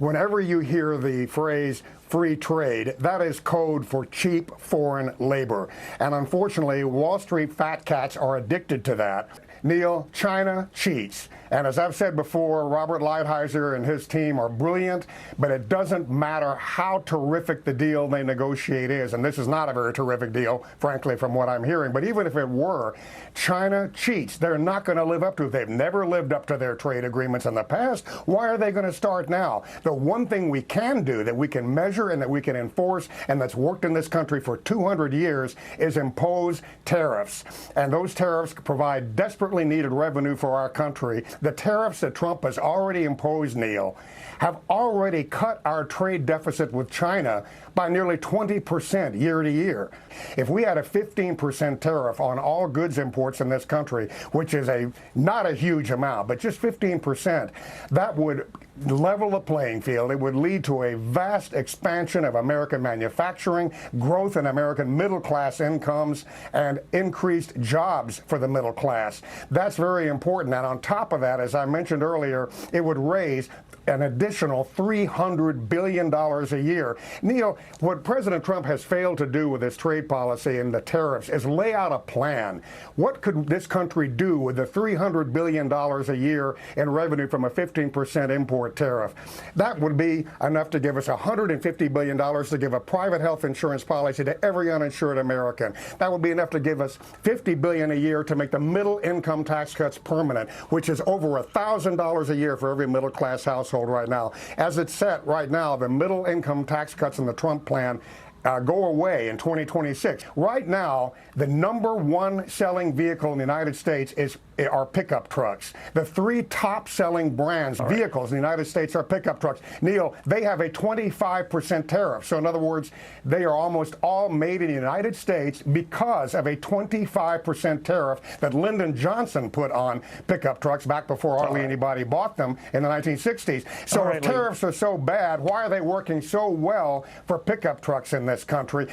Whenever you hear the phrase free trade, that is code for cheap foreign labor. And unfortunately, Wall Street fat cats are addicted to that. Neil, China cheats. And as I've said before, Robert Lighthizer and his team are brilliant, but it doesn't matter how terrific the deal they negotiate is. And this is not a very terrific deal, frankly, from what I'm hearing. But even if it were, China cheats. They're not going to live up to it. They've never lived up to their trade agreements in the past. Why are they going to start now? The one thing we can do that we can measure and that we can enforce and that's worked in this country for 200 years is impose tariffs. And those tariffs provide desperately needed revenue for our country. The tariffs that Trump has already imposed, Neil, have already cut our trade deficit with China by nearly 20% year to year. If we had a 15% tariff on all goods imports in this country, which is not a huge amount, but just 15%, that would level the playing field. It would lead to a vast expansion of American manufacturing, growth in American middle class incomes, and increased jobs for the middle class. That's very important. And on top of that, as I mentioned earlier, it would raise an additional $300 billion a year. Neil, what President Trump has failed to do with his trade policy and the tariffs is lay out a plan. What could this country do with the $300 billion a year in revenue from a 15% import tariff? That would be enough to give us $150 billion to give a private health insurance policy to every uninsured American. That would be enough to give us $50 billion a year to make the middle income tax cuts permanent, which is over $1,000 a year for every middle class household right now. As it's set right now, the middle income tax cuts in the Trump plan go away in 2026. Right now, the #1 selling vehicle in the United States are pickup trucks. The 3 top selling vehicles in the United States are pickup trucks. Neil, they have a 25% tariff. So in other words, they are almost all made in the United States because of a 25% tariff that Lyndon Johnson put on pickup trucks back before hardly anybody bought them in the 1960s. So if tariffs are so bad, why are they working so well for pickup trucks in this country?